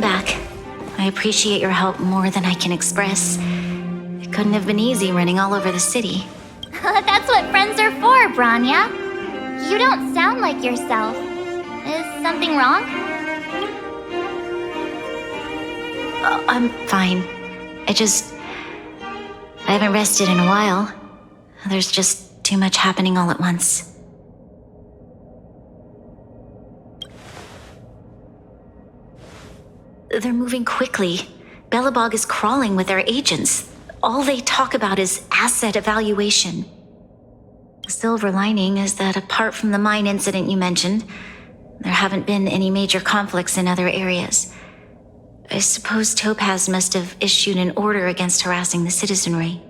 back. I appreciate your help more than I can express. It couldn't have been easy running all over the city. That's what friends are for, Bronya. You don't sound like yourself. Is something wrong? I'm fine. I haven't rested in a while. There's just too much happening all at once. They're moving quickly. Belobog is crawling with their agents. All they talk about is asset evaluation. The silver lining is that apart from the mine incident you mentioned, there haven't been any major conflicts in other areas. I suppose Topaz must have issued an order against harassing the citizenry.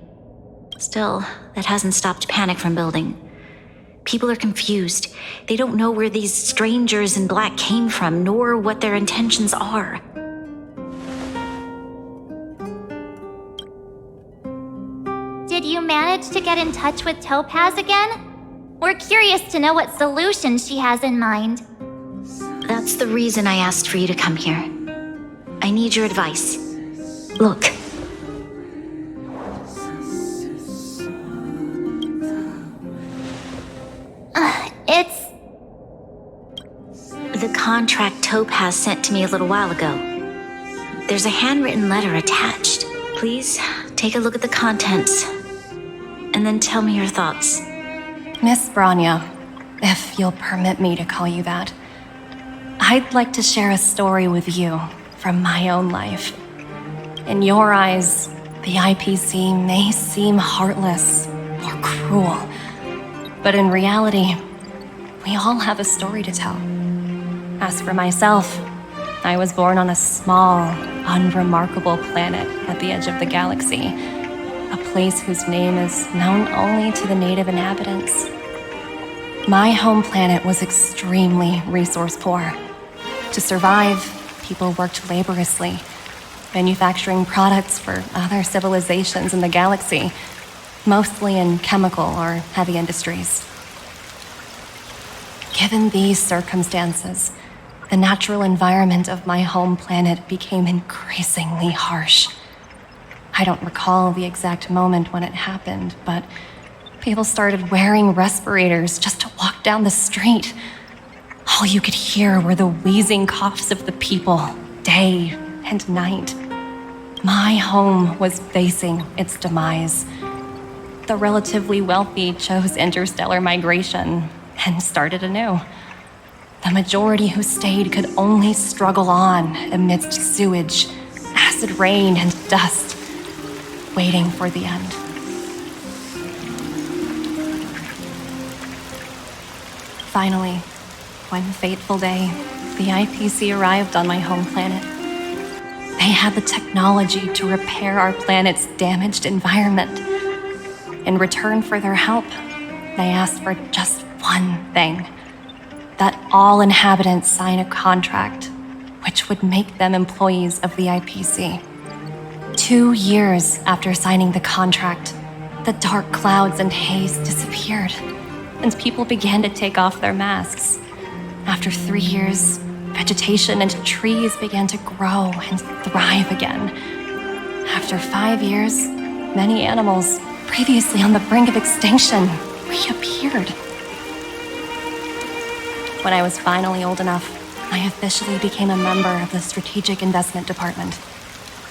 Still, that hasn't stopped panic from building. People are confused. They don't know where these strangers in black came from, nor what their intentions are. Did you manage to get in touch with Topaz again? We're curious to know what solution she has in mind. That's the reason I asked for you to come here. I need your advice. Look. It's... The contract Topaz sent to me a little while ago. There's a handwritten letter attached. Please take a look at the contents, and then tell me your thoughts. Miss Bronya, if you'll permit me to call you that, I'd like to share a story with you from my own life. In your eyes, the IPC may seem heartless or cruel, but in reality, we all have a story to tell. As for myself, I was born on a small, unremarkable planet at the edge of the galaxy, a place whose name is known only to the native inhabitants. My home planet was extremely resource poor. To survive, people worked laboriously, manufacturing products for other civilizations in the galaxy, mostly in chemical or heavy industries. Given these circumstances, the natural environment of my home planet became increasingly harsh. I don't recall the exact moment when it happened, but people started wearing respirators just to walk down the street. All you could hear were the wheezing coughs of the people, day and night. My home was facing its demise. The relatively wealthy chose interstellar migration and started anew. The majority who stayed could only struggle on amidst sewage, acid rain, and dust, waiting for the end. Finally, one fateful day, the IPC arrived on my home planet. They had the technology to repair our planet's damaged environment. In return for their help, they asked for just one thing: that all inhabitants sign a contract which would make them employees of the IPC. 2 years after signing the contract, the dark clouds and haze disappeared, and people began to take off their masks. After 3 years, vegetation and trees began to grow and thrive again. After 5 years, many animals, previously on the brink of extinction, reappeared. When I was finally old enough, I officially became a member of the Strategic Investment Department.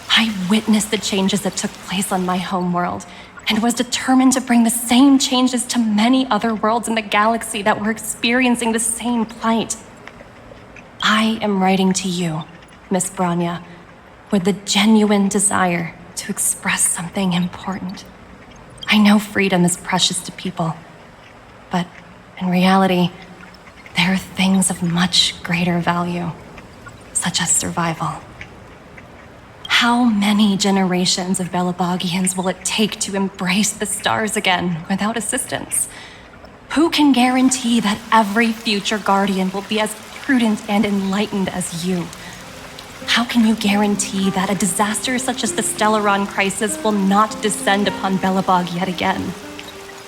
I witnessed the changes that took place on my home world and was determined to bring the same changes to many other worlds in the galaxy that were experiencing the same plight. I am writing to you, Miss Bronya, with the genuine desire to express something important. I know freedom is precious to people, but in reality, there are things of much greater value, such as survival. How many generations of Belobogians will it take to embrace the stars again without assistance? Who can guarantee that every future Guardian will be as prudent and enlightened as you? How can you guarantee that a disaster such as the Stellaron crisis will not descend upon Belobog yet again?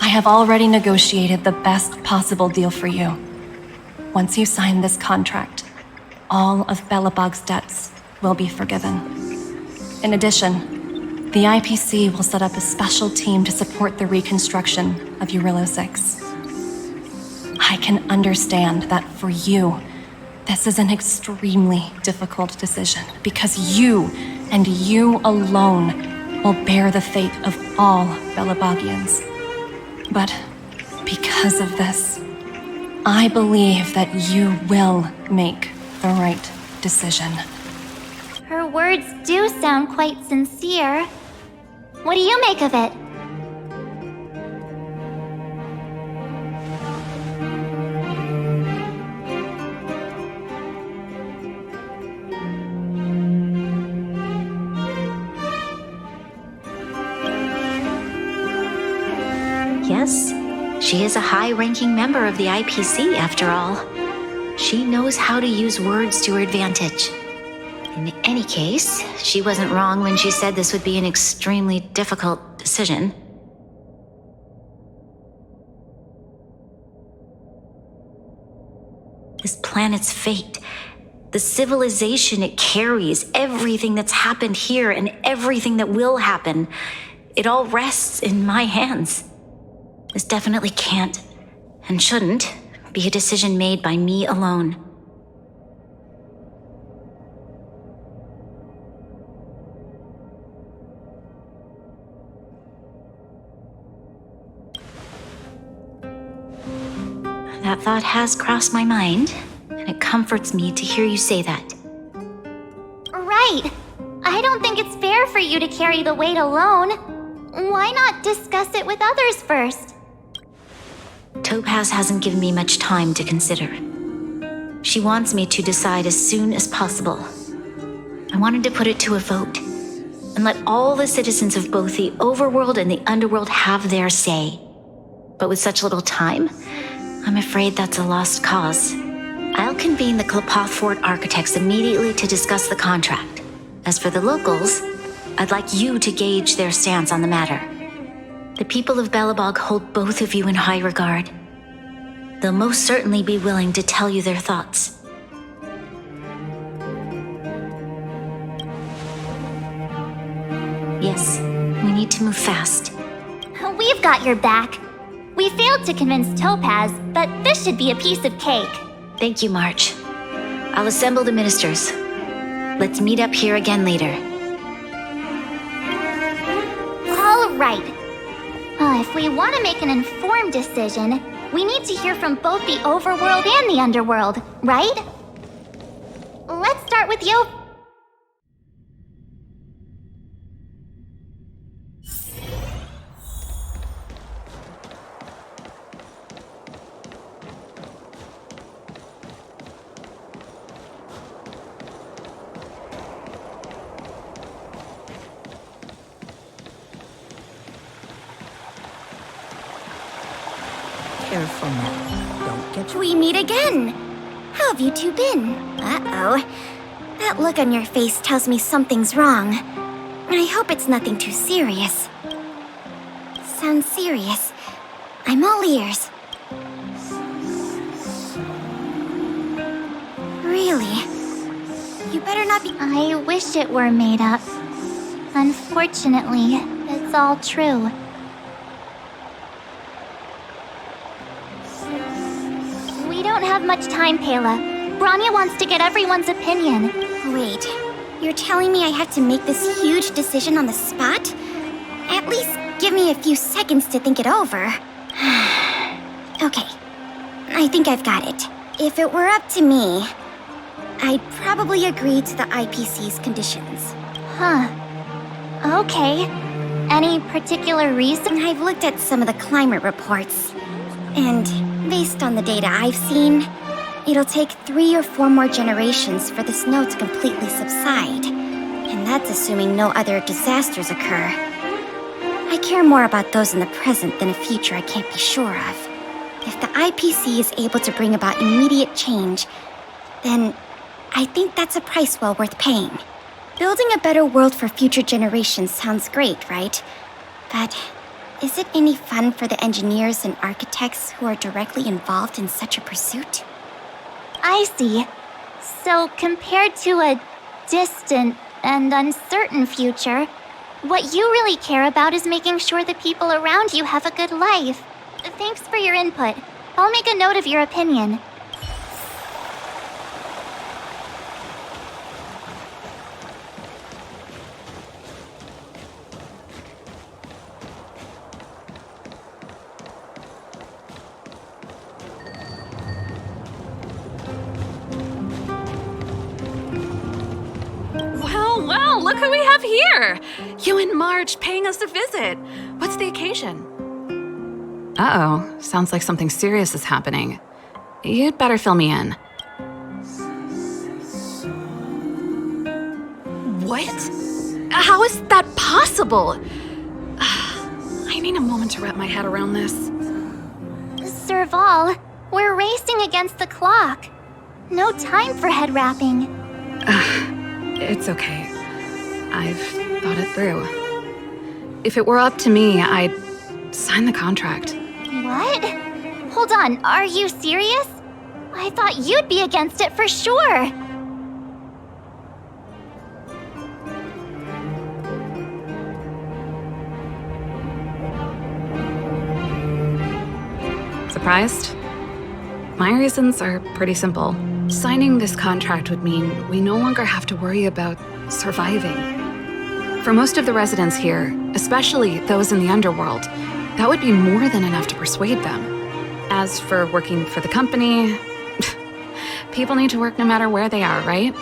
I have already negotiated the best possible deal for you. Once you sign this contract, all of Belobog's debts will be forgiven. In addition, the IPC will set up a special team to support the reconstruction of Urillo 6. I can understand that for you, this is an extremely difficult decision because you, and you alone, will bear the fate of all Belabogians. But because of this, I believe that you will make the right decision. Her words do sound quite sincere. What do you make of it? Yes, she is a high-ranking member of the IPC, after all. She knows how to use words to her advantage. In any case, she wasn't wrong when she said this would be an extremely difficult decision. This planet's fate, the civilization it carries, everything that's happened here and everything that will happen, it all rests in my hands. This definitely can't, and shouldn't, be a decision made by me alone. That thought has crossed my mind, and it comforts me to hear you say that. Right. I don't think it's fair for you to carry the weight alone. Why not discuss it with others first? Topaz hasn't given me much time to consider. She wants me to decide as soon as possible. I wanted to put it to a vote, and let all the citizens of both the overworld and the underworld have their say. But with such little time, I'm afraid that's a lost cause. I'll convene the Klapoth Fort architects immediately to discuss the contract. As for the locals, I'd like you to gauge their stance on the matter. The people of Belobog hold both of you in high regard. They'll most certainly be willing to tell you their thoughts. Yes, we need to move fast. We've got your back. We failed to convince Topaz, but this should be a piece of cake. Thank you, March. I'll assemble the ministers. Let's meet up here again later. All right. If we want to make an informed decision, we need to hear from both the overworld and the underworld, right? Let's start with you. Careful now. Don't get We meet again. How have you two been? Uh-oh. That look on your face tells me something's wrong. I hope it's nothing too serious. Sounds serious. I'm all ears. Really? You better not be— I wish it were made up. Unfortunately, it's all true. We don't have much time, Pela. Branya wants to get everyone's opinion. Wait, you're telling me I have to make this huge decision on the spot? At least give me a few seconds to think it over. Okay, I think I've got it. If it were up to me, I'd probably agree to the IPC's conditions. Huh. Okay. Any particular reason? I've looked at some of the climate reports, and based on the data I've seen, it'll take 3 or 4 more generations for the snow to completely subside. And that's assuming no other disasters occur. I care more about those in the present than a future I can't be sure of. If the IPC is able to bring about immediate change, then I think that's a price well worth paying. Building a better world for future generations sounds great, right? But is it any fun for the engineers and architects who are directly involved in such a pursuit? I see. So, compared to a distant and uncertain future, what you really care about is making sure the people around you have a good life. Thanks for your input. I'll make a note of your opinion. Well, look who we have here! You and Marge paying us a visit. What's the occasion? Uh-oh, sounds like something serious is happening. You'd better fill me in. What? How is that possible? I need a moment to wrap my head around this. Serval, we're racing against the clock. No time for head wrapping. It's okay. I've thought it through. If it were up to me, I'd sign the contract. What? Hold on, are you serious? I thought you'd be against it for sure. Surprised? My reasons are pretty simple. Signing this contract would mean we no longer have to worry about surviving. For most of the residents here, especially those in the underworld, that would be more than enough to persuade them. As for working for the company, people need to work no matter where they are, right?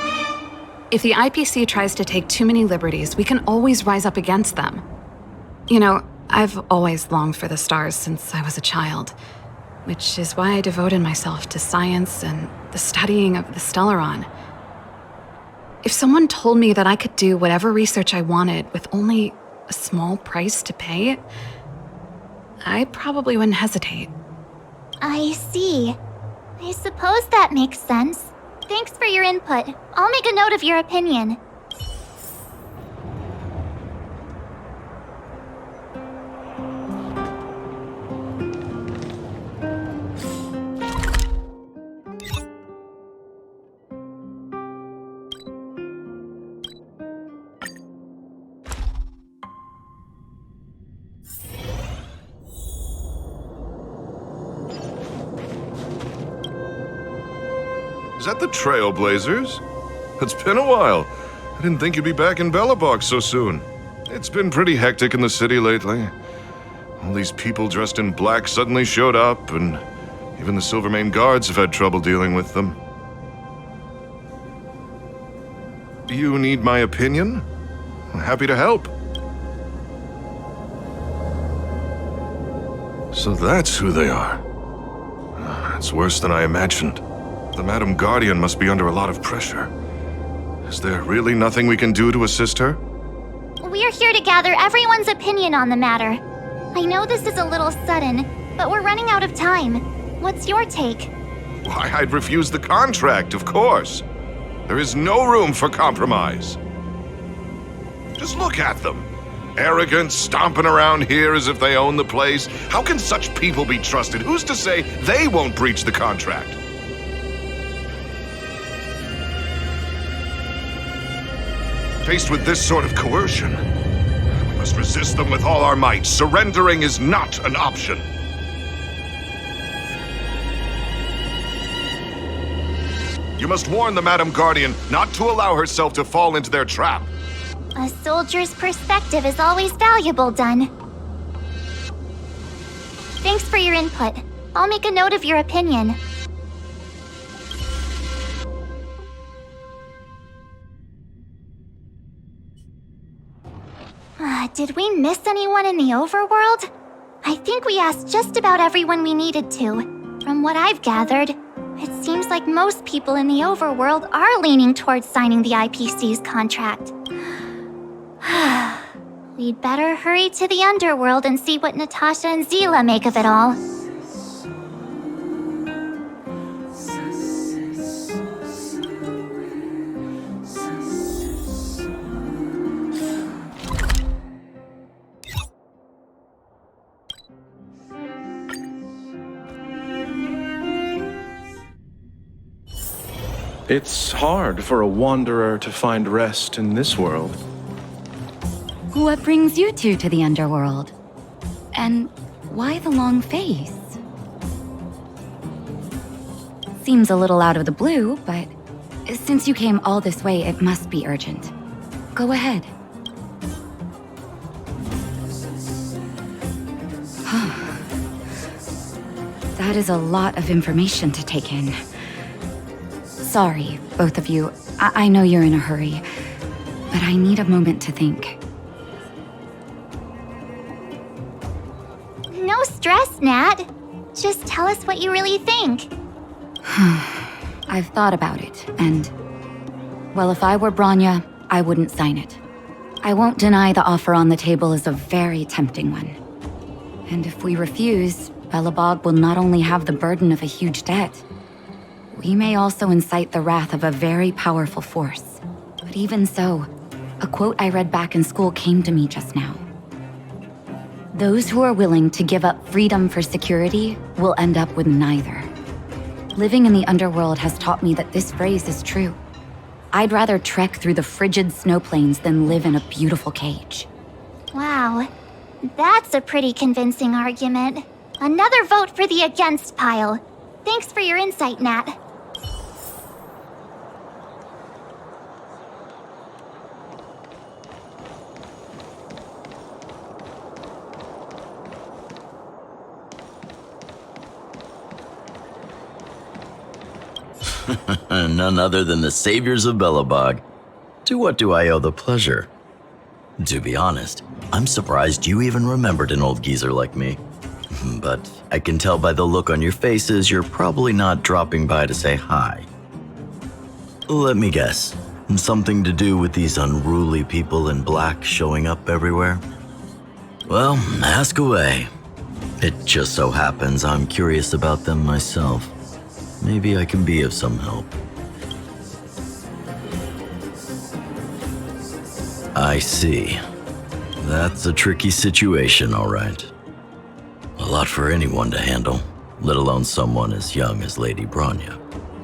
If the IPC tries to take too many liberties, we can always rise up against them. You know, I've always longed for the stars since I was a child, which is why I devoted myself to science and the studying of the Stellaron. If someone told me that I could do whatever research I wanted with only a small price to pay, I probably wouldn't hesitate. I see. I suppose that makes sense. Thanks for your input. I'll make a note of your opinion. Is that the Trailblazers? It's been a while. I didn't think you'd be back in Belobog so soon. It's been pretty hectic in the city lately. All these people dressed in black suddenly showed up, and even the Silvermane guards have had trouble dealing with them. You need my opinion? I'm happy to help. So that's who they are. It's worse than I imagined. The Madam Guardian must be under a lot of pressure. Is there really nothing we can do to assist her? We're here to gather everyone's opinion on the matter. I know this is a little sudden, but we're running out of time. What's your take? Why, I'd refuse the contract, of course. There is no room for compromise. Just look at them. Arrogant, stomping around here as if they own the place. How can such people be trusted? Who's to say they won't breach the contract? Faced with this sort of coercion, we must resist them with all our might. Surrendering is not an option. You must warn the Madam Guardian not to allow herself to fall into their trap. A soldier's perspective is always valuable, Dunn. Thanks for your input. I'll make a note of your opinion. Did we miss anyone in the overworld? I think we asked just about everyone we needed to. From what I've gathered, it seems like most people in the overworld are leaning towards signing the IPC's contract. We'd better hurry to the underworld and see what Natasha and Zila make of it all. It's hard for a wanderer to find rest in this world. What brings you two to the underworld? And why the long face? Seems a little out of the blue, but since you came all this way, it must be urgent. Go ahead. That is a lot of information to take in. Sorry, both of you. I know you're in a hurry, but I need a moment to think. No stress, Nat. Just tell us what you really think. I've thought about it, and... well, if I were Bronya, I wouldn't sign it. I won't deny the offer on the table is a very tempting one. And if we refuse, Belobog will not only have the burden of a huge debt, we may also incite the wrath of a very powerful force. But even so, a quote I read back in school came to me just now. Those who are willing to give up freedom for security will end up with neither. Living in the underworld has taught me that this phrase is true. I'd rather trek through the frigid snow plains than live in a beautiful cage. Wow, that's a pretty convincing argument. Another vote for the against pile. Thanks for your insight, Nat. None other than the saviors of Belobog. To what do I owe the pleasure? To be honest, I'm surprised you even remembered an old geezer like me. But I can tell by the look on your faces you're probably not dropping by to say hi. Let me guess, something to do with these unruly people in black showing up everywhere? Well, ask away. It just so happens I'm curious about them myself. Maybe I can be of some help. I see. That's a tricky situation, all right. A lot for anyone to handle, let alone someone as young as Lady Bronya.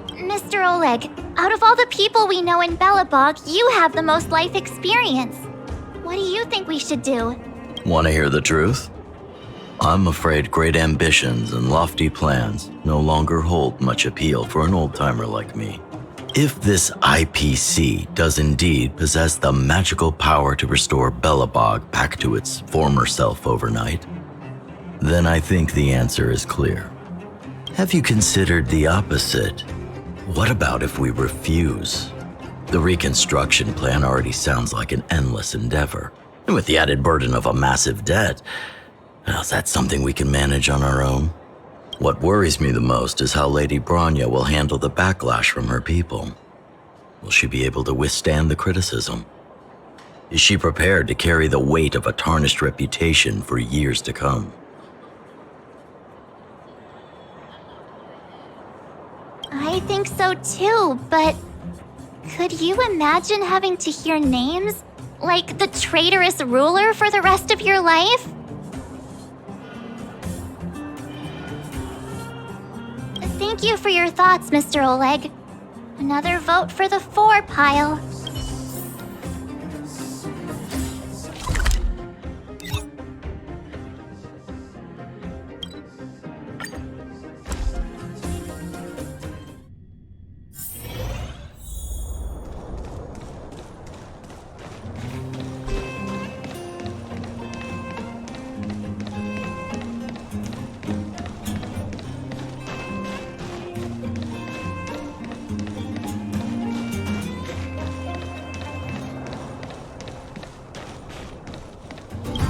Mr. Oleg, out of all the people we know in Belobog, you have the most life experience. What do you think we should do? Want to hear the truth? I'm afraid great ambitions and lofty plans no longer hold much appeal for an old-timer like me. If this IPC does indeed possess the magical power to restore Belobog back to its former self overnight, then I think the answer is clear. Have you considered the opposite? What about if we refuse? The reconstruction plan already sounds like an endless endeavor, and with the added burden of a massive debt, well, is that something we can manage on our own? What worries me the most is how Lady Bronya will handle the backlash from her people. Will she be able to withstand the criticism? Is she prepared to carry the weight of a tarnished reputation for years to come? I think so too, but could you imagine having to hear names? Like the traitorous ruler for the rest of your life? Thank you for your thoughts, Mr. Oleg. Another vote for the 4 pile.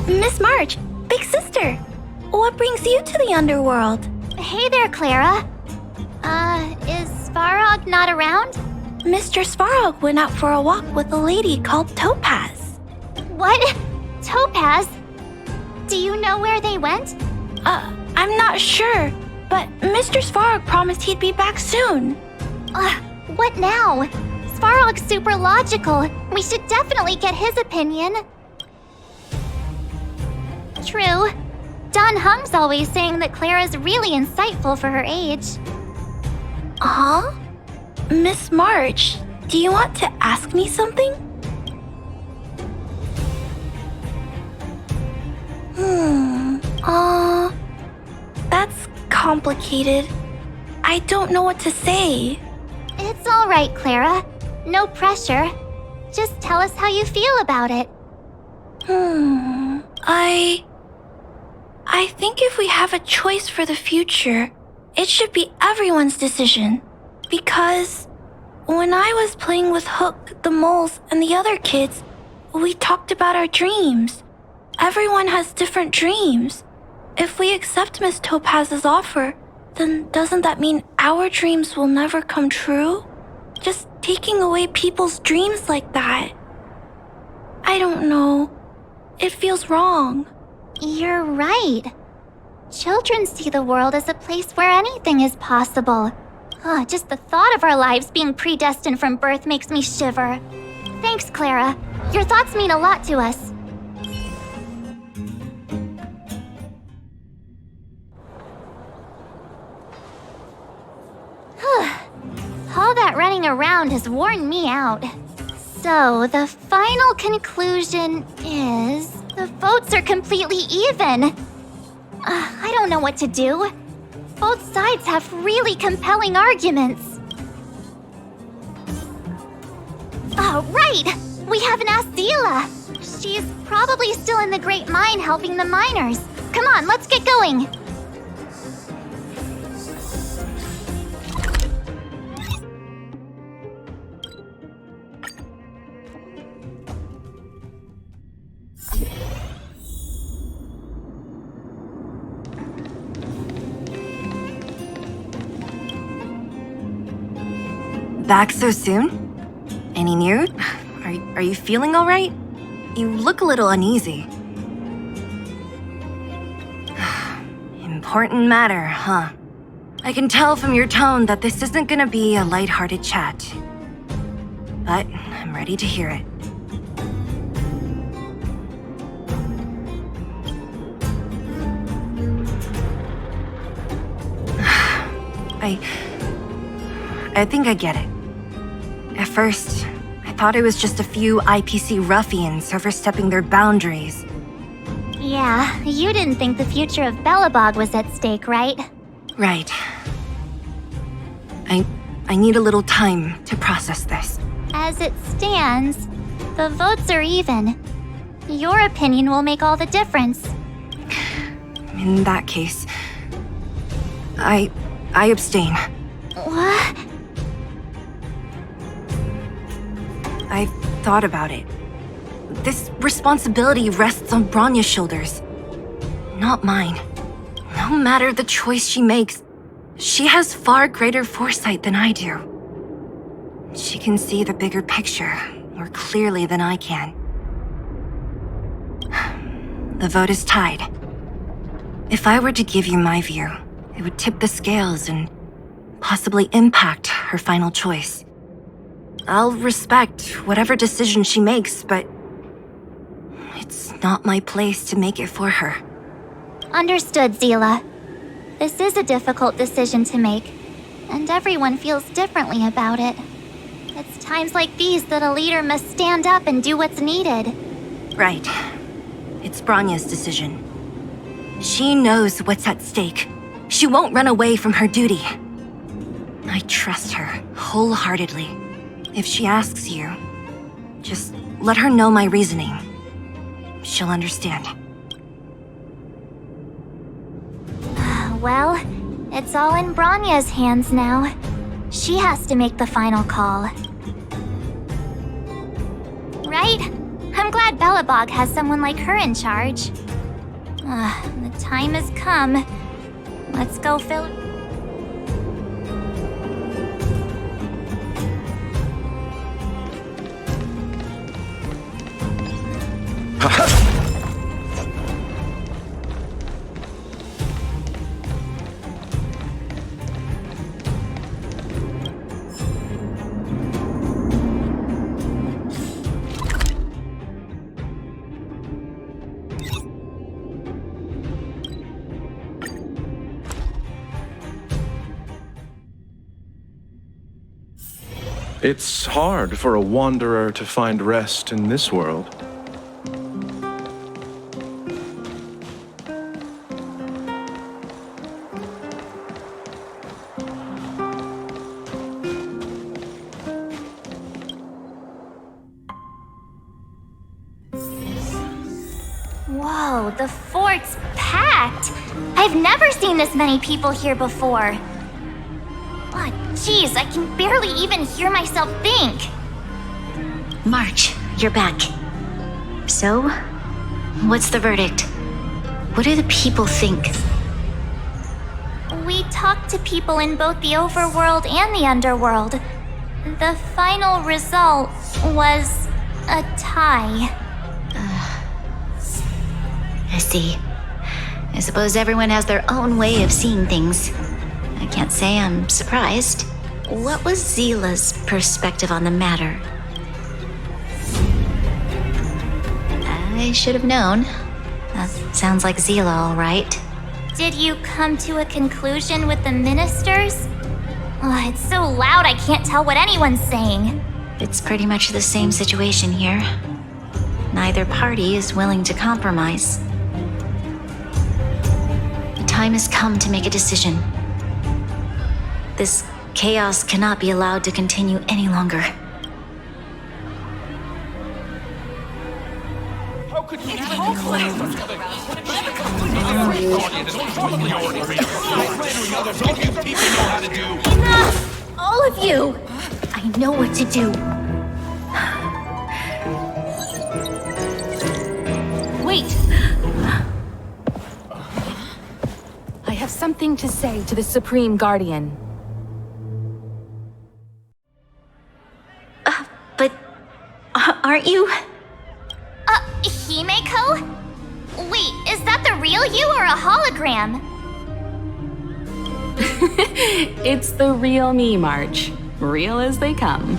Miss March, big sister, what brings you to the underworld? Hey there, Clara. Is Svarog not around? Mr. Svarog went out for a walk with a lady called Topaz. What? Topaz? Do you know where they went? I'm not sure, but Mr. Svarog promised he'd be back soon. What now? Svarog's super logical. We should definitely get his opinion. True. Dan Heng's always saying that Clara's really insightful for her age. Huh? Miss March, do you want to ask me something? That's complicated. I don't know what to say. It's all right, Clara. No pressure. Just tell us how you feel about it. I think if we have a choice for the future, it should be everyone's decision. Because when I was playing with Hook, the moles, and the other kids, we talked about our dreams. Everyone has different dreams. If we accept Miss Topaz's offer, then doesn't that mean our dreams will never come true? Just taking away people's dreams like that. I don't know. It feels wrong. You're right. Children see the world as a place where anything is possible. Just the thought of our lives being predestined from birth makes me shiver. Thanks, Clara. Your thoughts mean a lot to us. All that running around has worn me out. So, the final conclusion is... the votes are completely even. I don't know what to do. Both sides have really compelling arguments. Right! We haven't asked Zila. She's probably still in the Great Mine helping the miners. Come on, let's get going. Back so soon? Any news? Are you feeling all right? You look a little uneasy. Important matter, huh? I can tell from your tone that this isn't gonna be a lighthearted chat. But I'm ready to hear it. I think I get it. At first, I thought it was just a few IPC ruffians overstepping their boundaries. Yeah, you didn't think the future of Belobog was at stake, right? Right. I need a little time to process this. As it stands, the votes are even. Your opinion will make all the difference. In that case, I abstain. What? I've thought about it. This responsibility rests on Bronya's shoulders, not mine. No matter the choice she makes, she has far greater foresight than I do. She can see the bigger picture more clearly than I can. The vote is tied. If I were to give you my view, it would tip the scales and possibly impact her final choice. I'll respect whatever decision she makes, but it's not my place to make it for her. Understood, Zila. This is a difficult decision to make, and everyone feels differently about it. It's times like these that a leader must stand up and do what's needed. Right. It's Bronya's decision. She knows what's at stake. She won't run away from her duty. I trust her wholeheartedly. If she asks you, just let her know my reasoning. She'll understand. Well, it's all in Bronya's hands now. She has to make the final call. Right? I'm glad Belobog has someone like her in charge. The time has come. Let's go fill... It's hard for a wanderer to find rest in this world. Whoa, the fort's packed! I've never seen this many people here before. Oh, jeez, I can barely even hear myself think. March, you're back. So, what's the verdict? What do the people think? We talked to people in both the overworld and the underworld. The final result was a tie. I see. I suppose everyone has their own way of seeing things. I can't say I'm surprised. What was Zila's perspective on the matter? I should have known. That sounds like Zila, all right. Did you come to a conclusion with the ministers? Oh, it's so loud I can't tell what anyone's saying. It's pretty much the same situation here. Neither party is willing to compromise. The time has come to make a decision. This chaos cannot be allowed to continue any longer. Enough! All of you! I know what to do. Wait! I have something to say to the Supreme Guardian. But aren't you? Himeko? Wait, is that the real you or a hologram? It's the real me, March. Real as they come.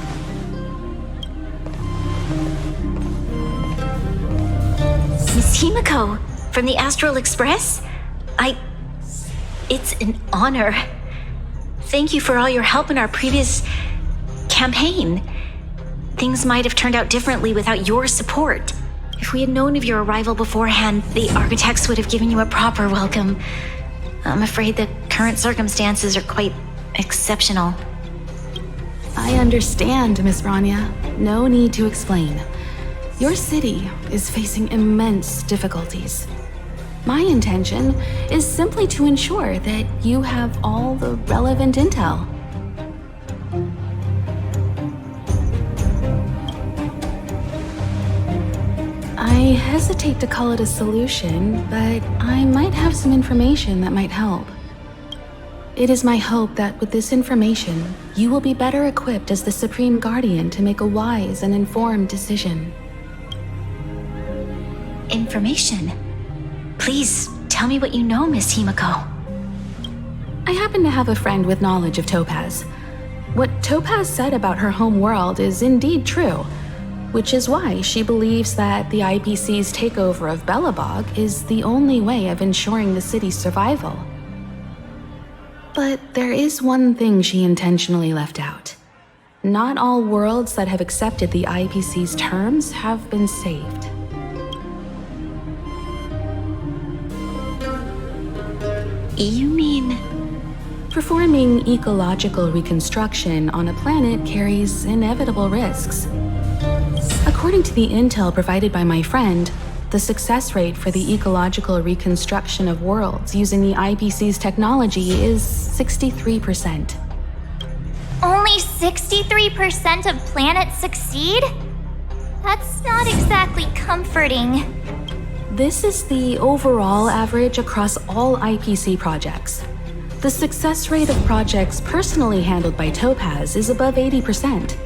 Miss Himeko, from the Astral Express? It's an honor. Thank you for all your help in our previous campaign. Things might have turned out differently without your support. If we had known of your arrival beforehand, the architects would have given you a proper welcome. I'm afraid the current circumstances are quite exceptional. I understand, Miss Rania. No need to explain. Your city is facing immense difficulties. My intention is simply to ensure that you have all the relevant intel. I hesitate to call it a solution, but I might have some information that might help. It is my hope that with this information, you will be better equipped as the Supreme Guardian to make a wise and informed decision. Information? Please, tell me what you know, Miss Himeko. I happen to have a friend with knowledge of Topaz. What Topaz said about her home world is indeed true, which is why she believes that the IPC's takeover of Belobog is the only way of ensuring the city's survival. But there is one thing she intentionally left out. Not all worlds that have accepted the IPC's terms have been saved. You mean... Performing ecological reconstruction on a planet carries inevitable risks. According to the intel provided by my friend, the success rate for the ecological reconstruction of worlds using the IPC's technology is 63%. Only 63% of planets succeed? That's not exactly comforting. This is the overall average across all IPC projects. The success rate of projects personally handled by Topaz is above 80%.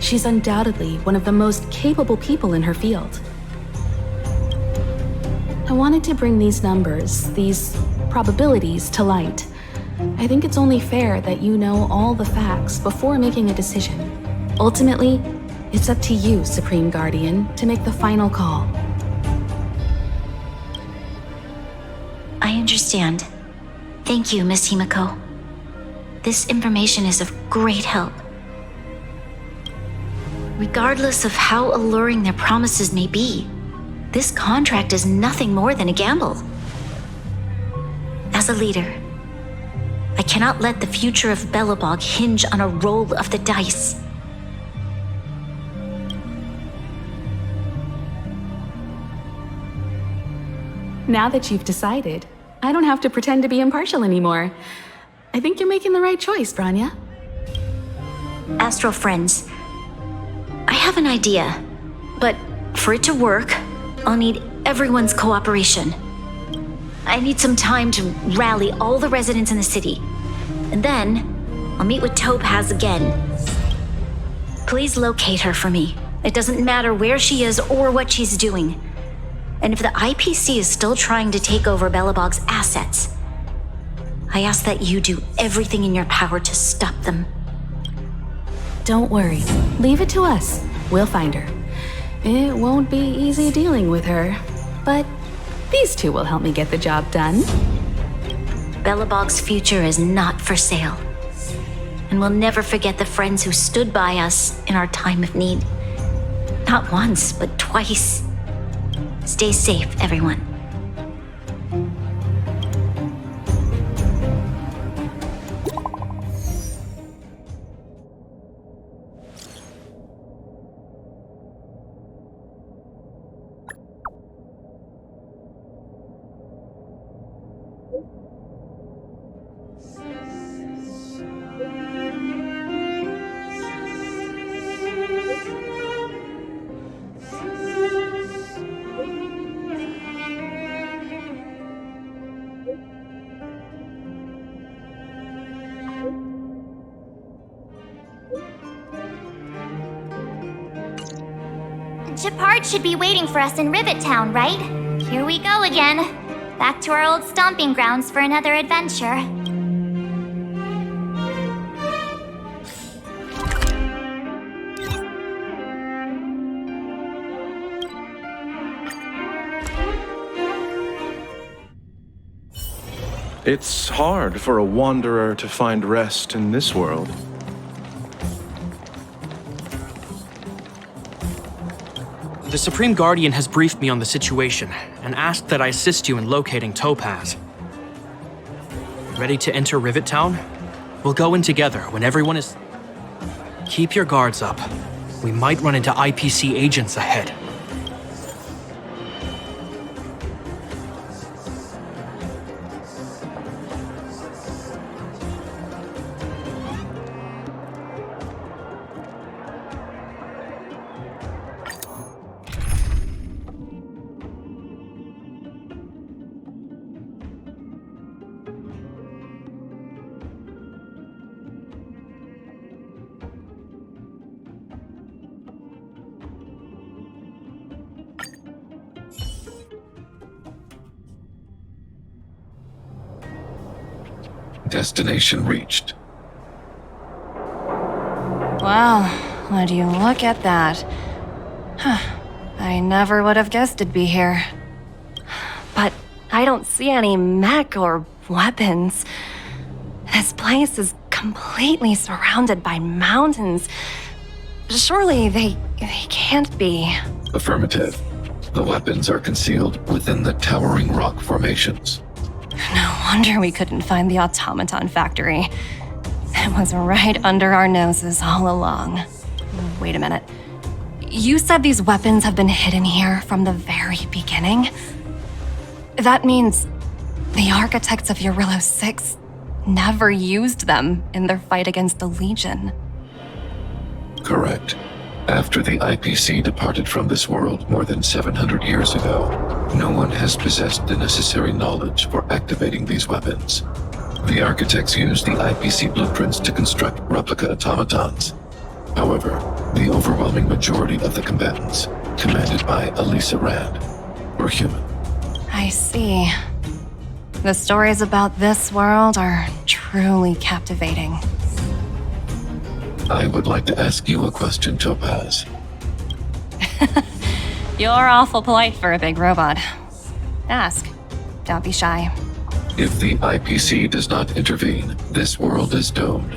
She's undoubtedly one of the most capable people in her field. I wanted to bring these numbers, these probabilities, to light. I think it's only fair that you know all the facts before making a decision. Ultimately, it's up to you, Supreme Guardian, to make the final call. I understand. Thank you, Miss Himeko. This information is of great help. Regardless of how alluring their promises may be, this contract is nothing more than a gamble. As a leader, I cannot let the future of Belobog hinge on a roll of the dice. Now that you've decided, I don't have to pretend to be impartial anymore. I think you're making the right choice, Branya. Astral friends, I have an idea, but for it to work, I'll need everyone's cooperation. I need some time to rally all the residents in the city, and then I'll meet with Topaz again. Please locate her for me. It doesn't matter where she is or what she's doing. And if the IPC is still trying to take over Belobog's assets, I ask that you do everything in your power to stop them. Don't worry. Leave it to us. We'll find her. It won't be easy dealing with her, but these two will help me get the job done. Belobog's future is not for sale. And we'll never forget the friends who stood by us in our time of need. Not once, but twice. Stay safe, everyone. Shepard should be waiting for us in Rivet Town, right? Here we go again. Back to our old stomping grounds for another adventure. It's hard for a wanderer to find rest in this world. The Supreme Guardian has briefed me on the situation and asked that I assist you in locating Topaz. Ready to enter Rivet Town? We'll go in together when everyone is... Keep your guards up. We might run into IPC agents ahead. Destination reached. Wow, would you look at that? I never would have guessed it'd be here. But I don't see any mech or weapons. This place is completely surrounded by mountains. Surely they can't be. Affirmative. The weapons are concealed within the towering rock formations. No wonder we couldn't find the automaton factory. It was right under our noses all along. Wait a minute. You said these weapons have been hidden here from the very beginning? That means the architects of Eurillo 6 never used them in their fight against the Legion. Correct. After the IPC departed from this world more than 700 years ago, no one has possessed the necessary knowledge for activating these weapons. The architects used the IPC blueprints to construct replica automatons. However, the overwhelming majority of the combatants, commanded by Elisa Rand, were human. I see. The stories about this world are truly captivating. I would like to ask you a question, Topaz. You're awful polite for a big robot. Ask. Don't be shy. If the IPC does not intervene, this world is doomed.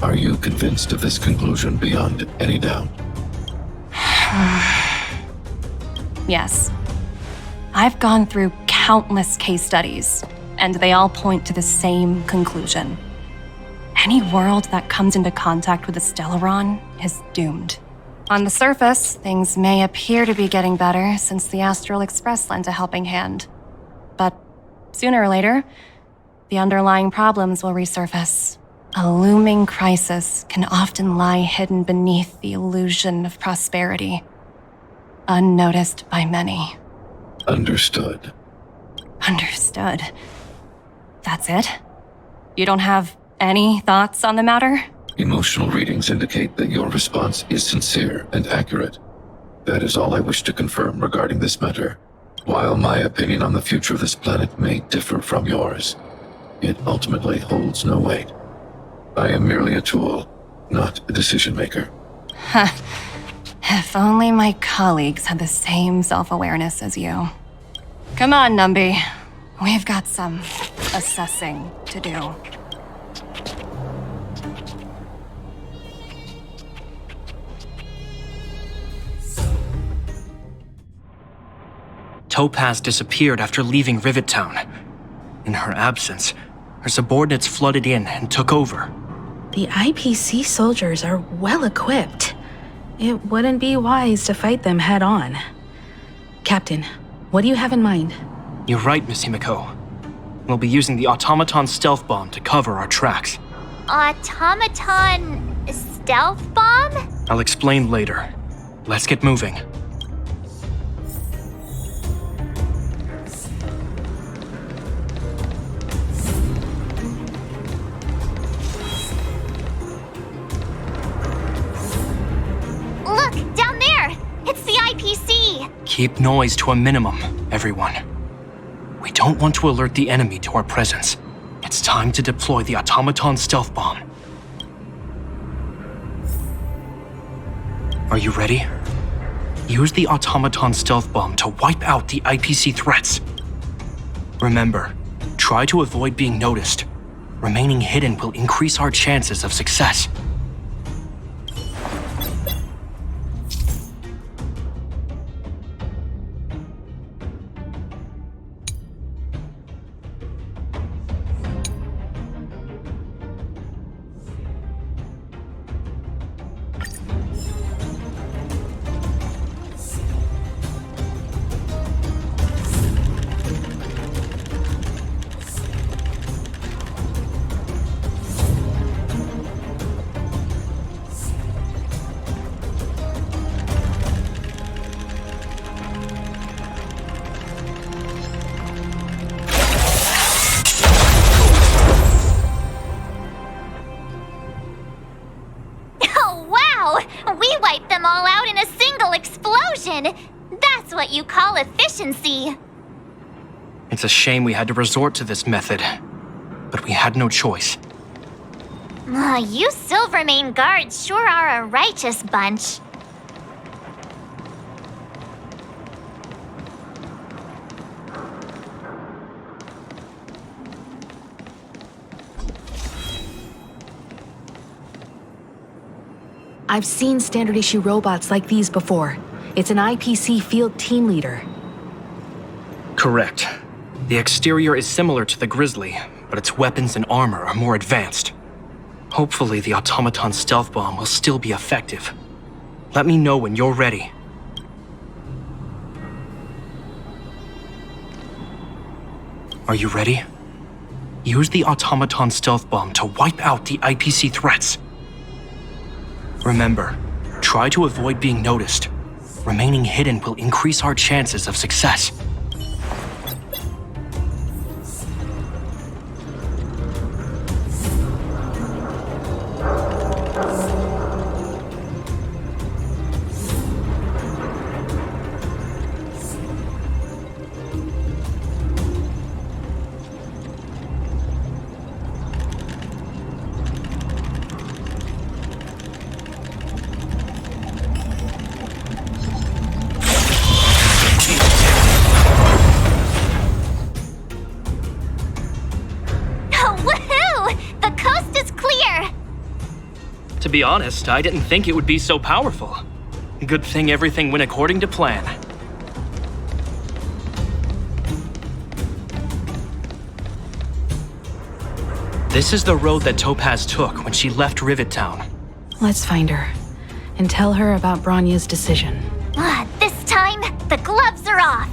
Are you convinced of this conclusion beyond any doubt? Yes. I've gone through countless case studies, and they all point to the same conclusion. Any world that comes into contact with a Stellaron is doomed. On the surface, things may appear to be getting better since the Astral Express lent a helping hand. But sooner or later, the underlying problems will resurface. A looming crisis can often lie hidden beneath the illusion of prosperity, unnoticed by many. Understood. Understood. That's it? You don't have any thoughts on the matter? Emotional readings indicate that your response is sincere and accurate. That is all I wish to confirm regarding this matter. While my opinion on the future of this planet may differ from yours, it ultimately holds no weight. I am merely a tool, not a decision maker. If only my colleagues had the same self-awareness as you. Come on, Numby. We've got some assessing to do. Topaz disappeared after leaving Rivet Town. In her absence, her subordinates flooded in and took over. The IPC soldiers are well equipped. It wouldn't be wise to fight them head on. Captain, what do you have in mind? You're right, Miss Himiko. We'll be using the automaton stealth bomb to cover our tracks. Automaton stealth bomb? I'll explain later. Let's get moving. Look, down there! It's the IPC! Keep noise to a minimum, everyone. We don't want to alert the enemy to our presence. It's time to deploy the automaton stealth bomb. Are you ready? Use the automaton stealth bomb to wipe out the IPC threats. Remember, try to avoid being noticed. Remaining hidden will increase our chances of success. We wiped them all out in a single explosion! That's what you call efficiency! It's a shame we had to resort to this method, but we had no choice. You Silvermane guards sure are a righteous bunch. I've seen standard issue robots like these before. It's an IPC field team leader. Correct. The exterior is similar to the Grizzly, but its weapons and armor are more advanced. Hopefully the automaton stealth bomb will still be effective. Let me know when you're ready. Are you ready? Use the automaton stealth bomb to wipe out the IPC threats. Remember, try to avoid being noticed. Remaining hidden will increase our chances of success. To be honest, I didn't think it would be so powerful. Good thing everything went according to plan. This is the road that Topaz took when she left Rivet Town. Let's find her and tell her about Branya's decision. This time, the gloves are off.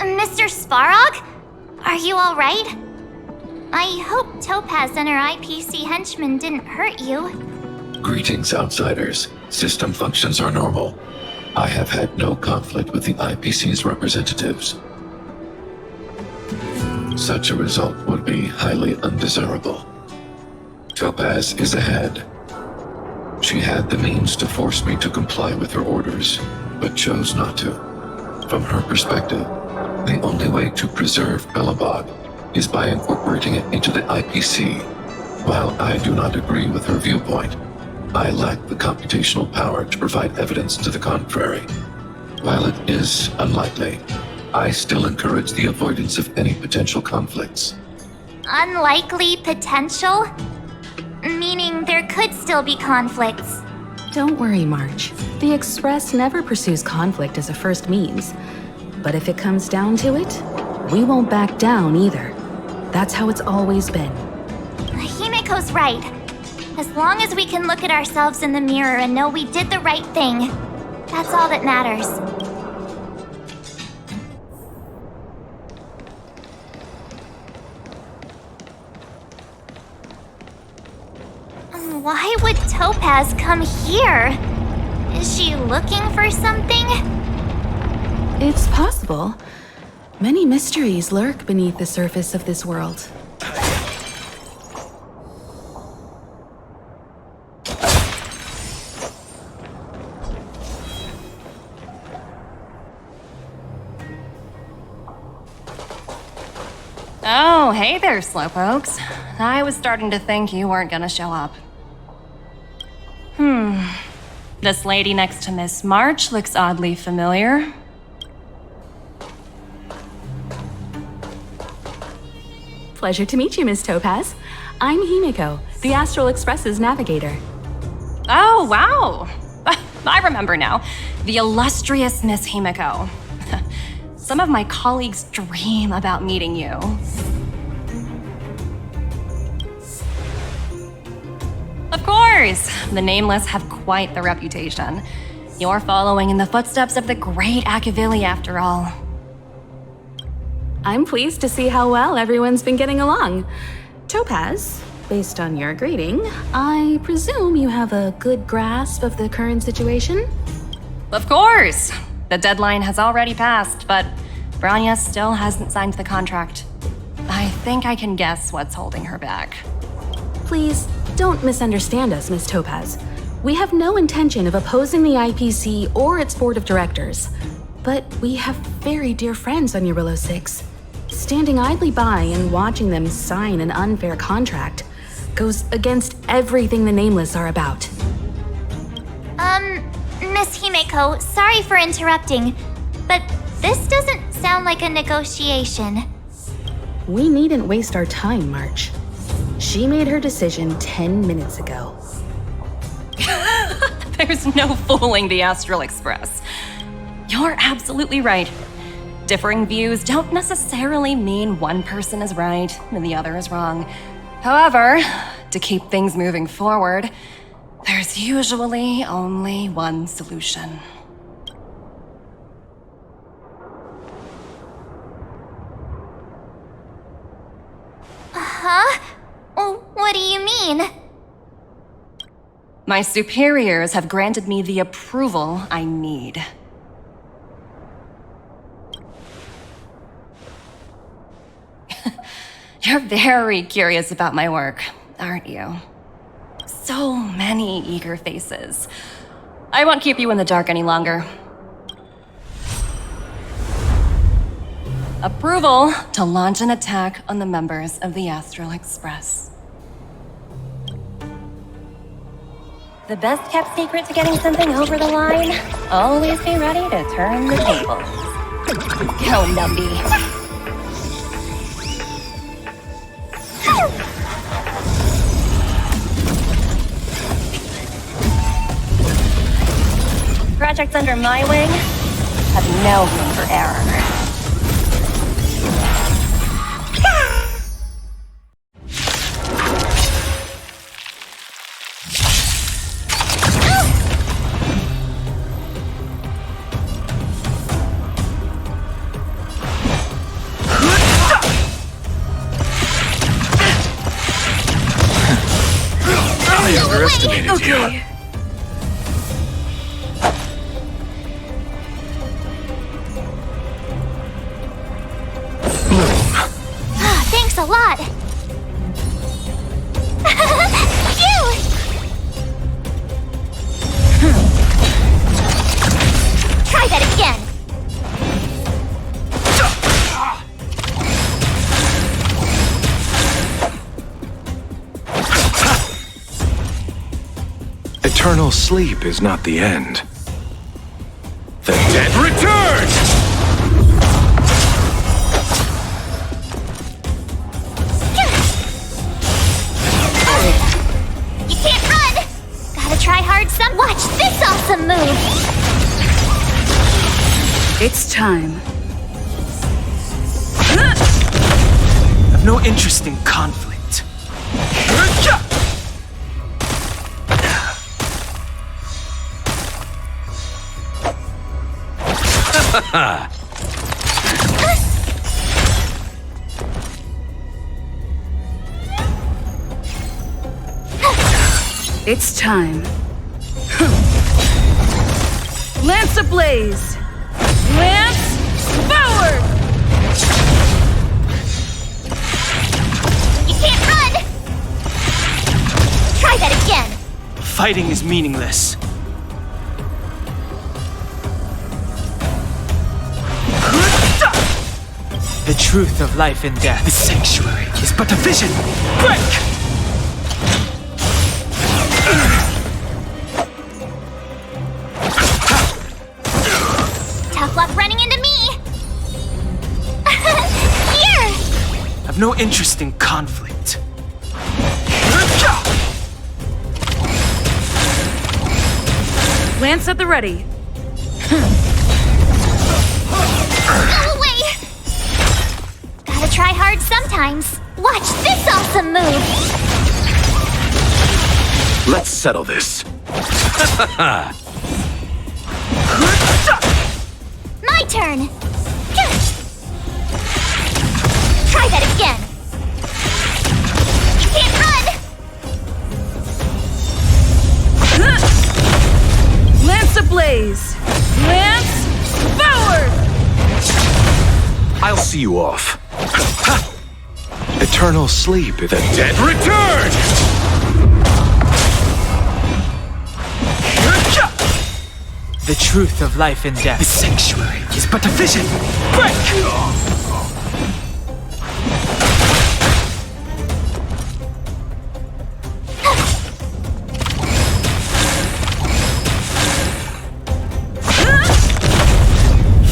Mr. Svarog? Are you all right? I hope Topaz and her IPC henchmen didn't hurt you. Greetings, outsiders. System functions are normal. I have had no conflict with the IPC's representatives. Such a result would be highly undesirable. Topaz is ahead. She had the means to force me to comply with her orders, but chose not to. From her perspective, the only way to preserve Belobog is by incorporating it into the IPC. While I do not agree with her viewpoint, I lack the computational power to provide evidence to the contrary. While it is unlikely, I still encourage the avoidance of any potential conflicts. Unlikely potential? Meaning there could still be conflicts. Don't worry, March. The Express never pursues conflict as a first means. But if it comes down to it, we won't back down either. That's how it's always been. Himiko's right. As long as we can look at ourselves in the mirror and know we did the right thing, that's all that matters. Why would Topaz come here? Is she looking for something? It's possible. Many mysteries lurk beneath the surface of this world. Oh, hey there, Slowpokes. I was starting to think you weren't gonna show up. This lady next to Miss March looks oddly familiar. Pleasure to meet you, Miss Topaz. I'm Himiko, the Astral Express's navigator. Oh, wow. I remember now. The illustrious Miss Himiko. Some of my colleagues dream about meeting you. Of course! The Nameless have quite the reputation. You're following in the footsteps of the great Akavili, after all. I'm pleased to see how well everyone's been getting along. Topaz, based on your greeting, I presume you have a good grasp of the current situation? Of course! The deadline has already passed, but Branya still hasn't signed the contract. I think I can guess what's holding her back. Please, don't misunderstand us, Miss Topaz. We have no intention of opposing the IPC or its board of directors. But we have very dear friends on Eurillo 6. Standing idly by and watching them sign an unfair contract goes against everything the Nameless are about. Miss Himiko, sorry for interrupting, but this doesn't sound like a negotiation. We needn't waste our time, March. She made her decision 10 minutes ago. There's no fooling the Astral Express. You're absolutely right. Differing views don't necessarily mean one person is right and the other is wrong. However, to keep things moving forward, there's usually only one solution. Huh? What do you mean? My superiors have granted me the approval I need. You're very curious about my work, aren't you? So many eager faces. I won't keep you in the dark any longer. Approval to launch an attack on the members of the Astral Express. The best kept secret to getting something over the line? Always be ready to turn the tables. Go, Numby. Projects under my wing have no room for error. I underestimated you. Thanks a lot. Phew! Try that again. Eternal sleep is not the end. The dead return! You can't run! Gotta try hard some. Watch this awesome move! It's time. I've no interest in conflict. It's time. Lance ablaze! Lance forward! You can't run! Try that again! Fighting is meaningless. The truth of life and death. The sanctuary is but a vision. Break! Tough luck running into me! Here! I've no interest in conflict. Lance at the ready. Go away! Gotta try hard sometimes. Watch this awesome move! Let's settle this. My turn! Try that again! You can't run! Lance ablaze! Lance forward! I'll see you off. Eternal sleep is the dead return! The truth of life and death. The sanctuary is but a vision. Break!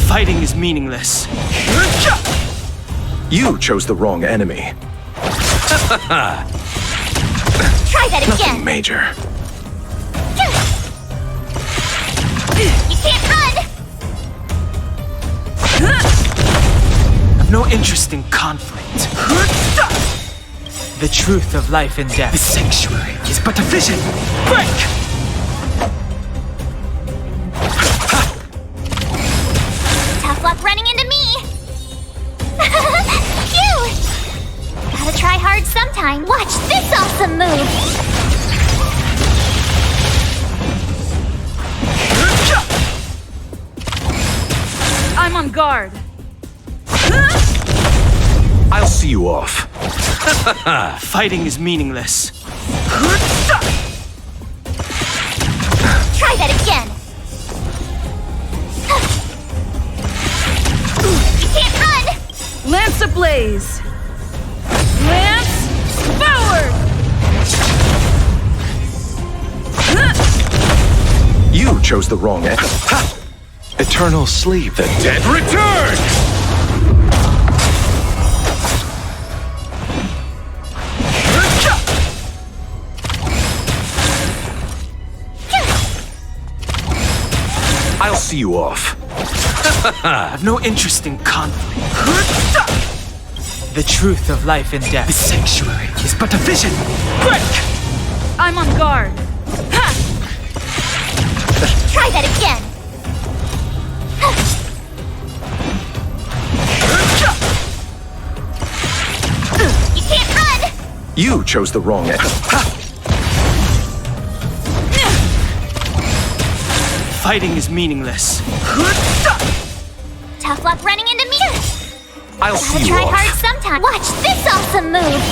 Fighting is meaningless. You chose the wrong enemy. Try that again! Nothing major. You can't run! I've no interest in conflict. The truth of life and death. The sanctuary is but a vision. Break! Tough luck running into me! Phew! Gotta try hard sometime. Watch this awesome move! I'm on guard. I'll see you off. Fighting is meaningless. Try that again! You can't run! Lance ablaze! Lance forward! You chose the wrong end. Eternal sleep. The dead return! I'll see you off. I've no interest in conflict. The truth of life and death. The sanctuary is but a vision. Break! I'm on guard. Try that again. You can't run! You chose the wrong end. Fighting is meaningless. Tough luck running into me. I'll Gotta see you try off. hard sometime. Watch this awesome move.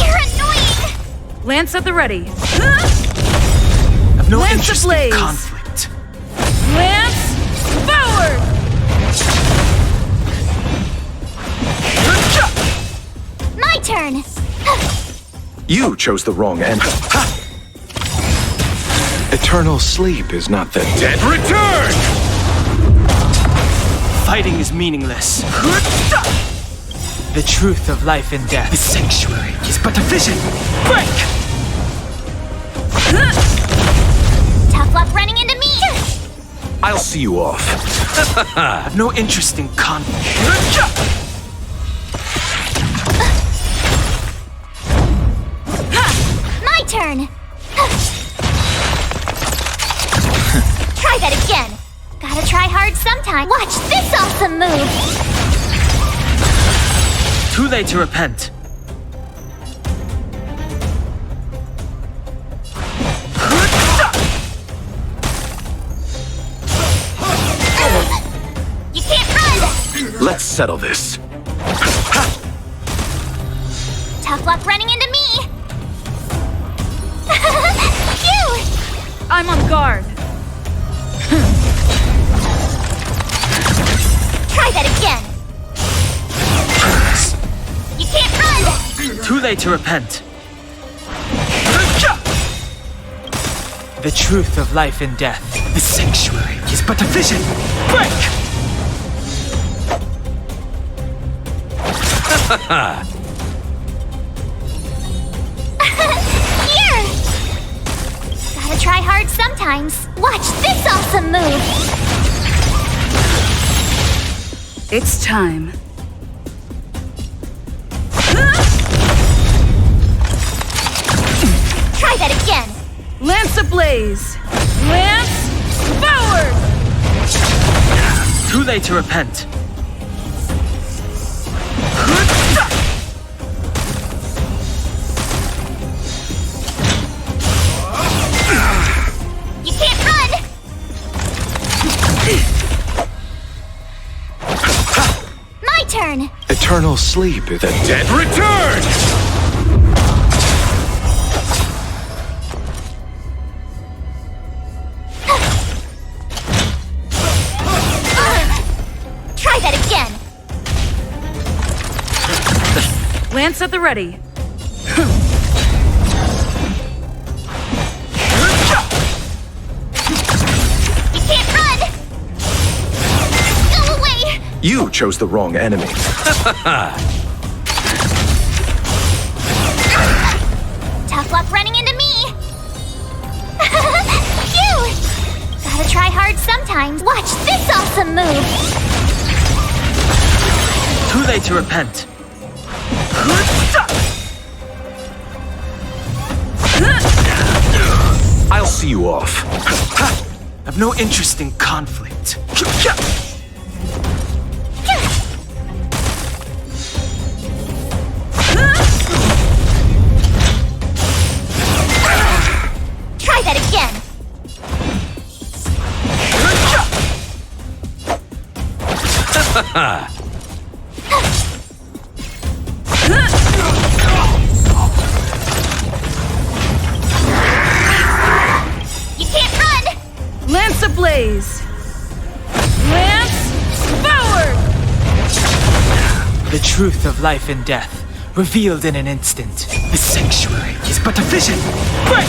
You're annoying. Lance at the ready. I've no Lance interest ablaze. in conflict. Lance forward! My turn. You chose the wrong end. Eternal sleep is not the dead return! Fighting is meaningless. The truth of life and death. The sanctuary is but a vision. Break! Tough luck running into me. I'll see you off. I've no interest in conflict. My turn. Try that again. Gotta try hard sometime. Watch this awesome move. Too late to repent. You can't run. Let's settle this. Tough luck running into me. Phew! I'm on guard. Try that again. You can't run. Too late to repent. The truth of life and death. The sanctuary is but a vision. Break! Here. Gotta try hard sometimes. Watch this awesome move. It's time. Try that again. Lance ablaze. Lance forward! Too late to repent. You can't run. My turn. Eternal sleep is the dead return! Try that again. Lance at the ready. You can't run. Go away. You chose the wrong enemy. Tough luck running into me. Phew! Gotta try hard sometimes. Watch this awesome move. Too late to repent. I'll see you off. I've no interest in conflict. Try that again. You can't run. Lance ablaze. Lance forward! The truth of life and death. revealed in an instant. The sanctuary is but a vision. Break!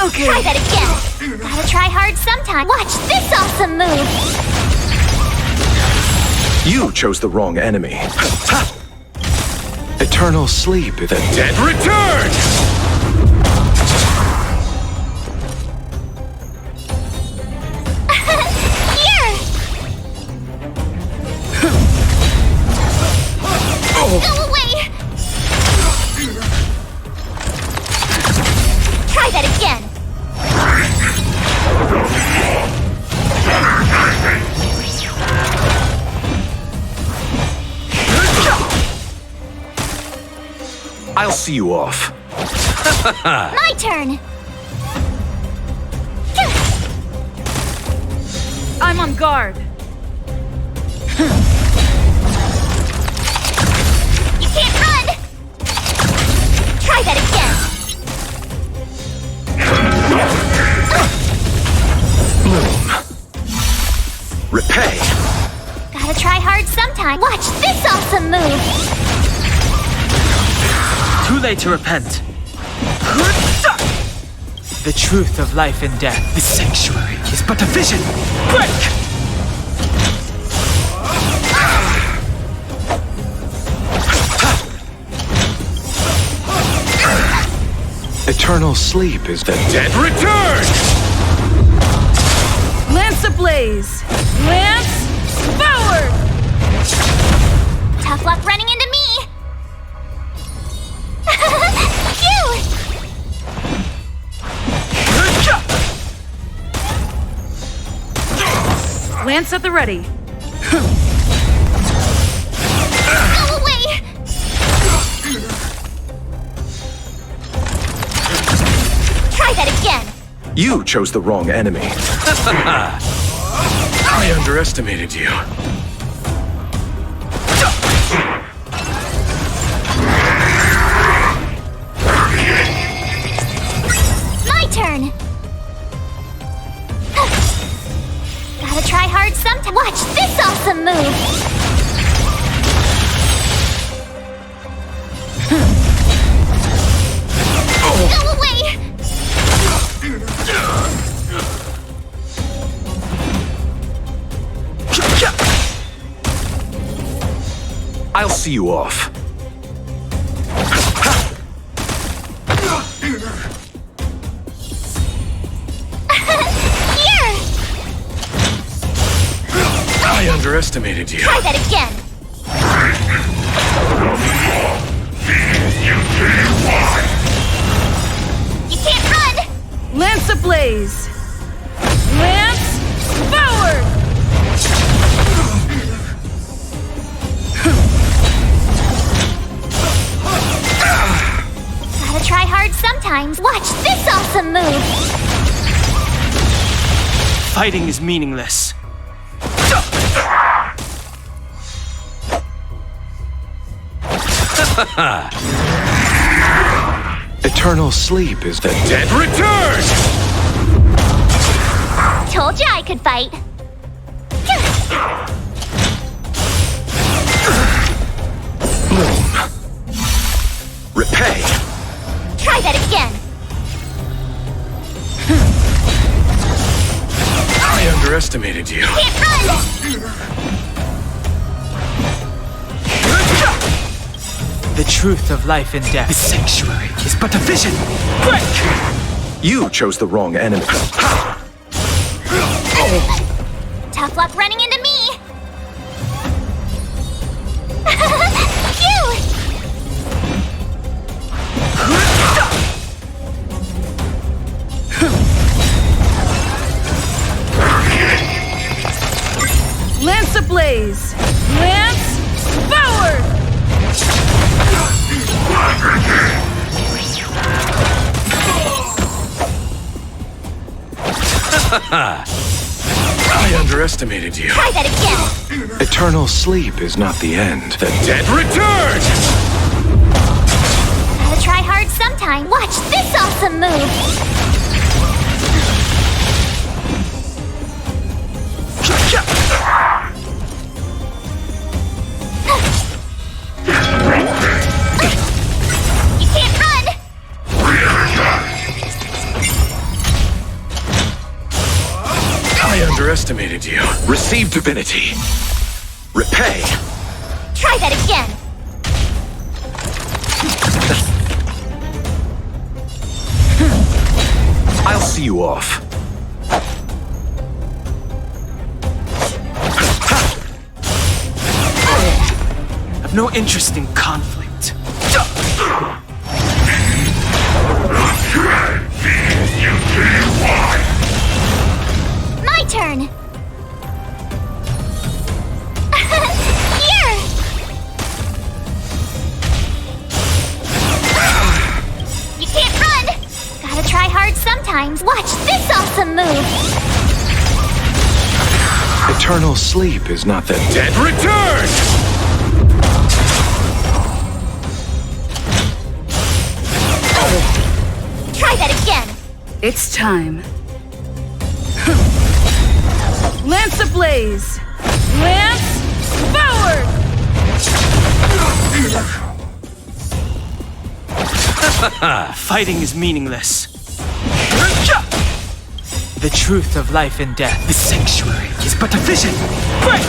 Okay. Try that again. Gotta try hard sometime. Watch this awesome move. You chose the wrong enemy. Eternal sleep is the dead return! Here! Go away! Try that again. I'll see you off. My turn. I'm on guard. You can't run! Try that again. Repay. Gotta try hard sometime. Watch this awesome move. Too late to repent. The truth of life and death. The sanctuary is but a vision. Break! Eternal sleep is the dead return! Lance ablaze! Lance forward! Tough luck running into me. Phew! Lance at the ready. Go away! Try that again. You chose the wrong enemy. I underestimated you. My turn. Gotta try hard sometime. Watch this awesome move. Go away! I'll see you off. Here! I underestimated you. Try that again. You can't run! Lance ablaze! Lance forward! Gotta try hard sometimes. Watch this awesome move. Fighting is meaningless. Eternal sleep is the dead return! Told you I could fight. Repay. Try that again. I underestimated you. Can't run! The truth of life and death. The sanctuary is but a vision. Break! You chose the wrong enemy. Tough luck running into me. Phew! Lance ablaze! Lance forward! I underestimated you. Try that again. Eternal sleep is not the end. The dead return! Gotta try hard sometime. Watch this awesome move. underestimated you. Receive divinity. Repay. Try that again. I'll see you off. I've no interest in conflict. My turn. Here. You can't run. Gotta try hard sometimes. Watch this awesome move. Eternal sleep is not the dead return! Try that again. It's time. Lance ablaze! Lance forward! Fighting is meaningless. The truth of life and death. The sanctuary is but a vision. Break!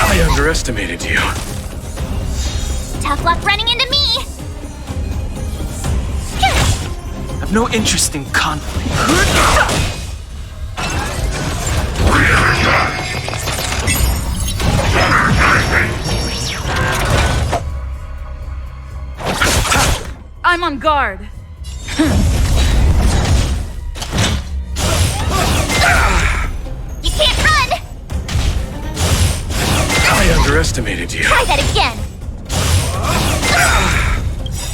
I underestimated you. Tough luck running into me. I've no interest in conflict. I'm on guard. You can't run. I underestimated you. Try that again.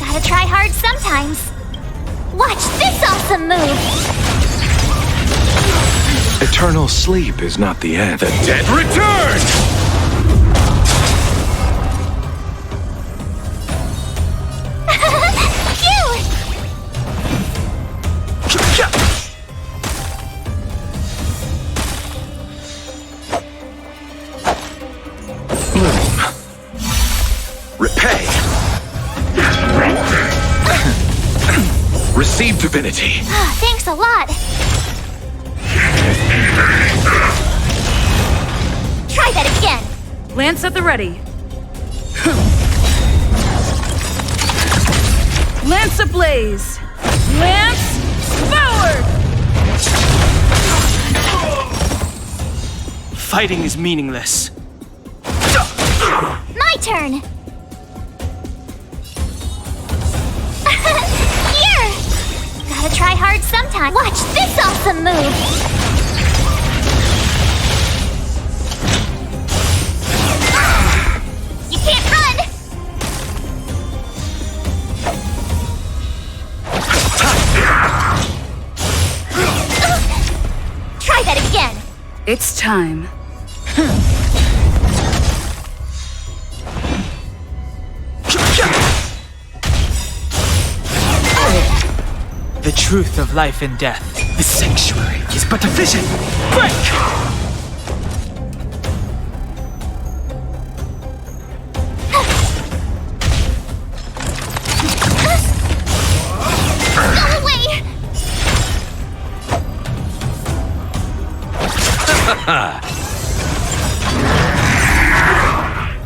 Gotta try hard sometimes. Watch this awesome move. Eternal sleep is not the end. The dead return! Bloom. Repay. Receive divinity. Thanks a lot. Try that again. Lance at the ready. Lance ablaze! Lance forward! Fighting is meaningless. My turn. Here. Gotta try hard sometime. Watch this awesome move. You can't run. Try that again. It's time. The truth of life and death. The sanctuary is but a vision. Break! Go away.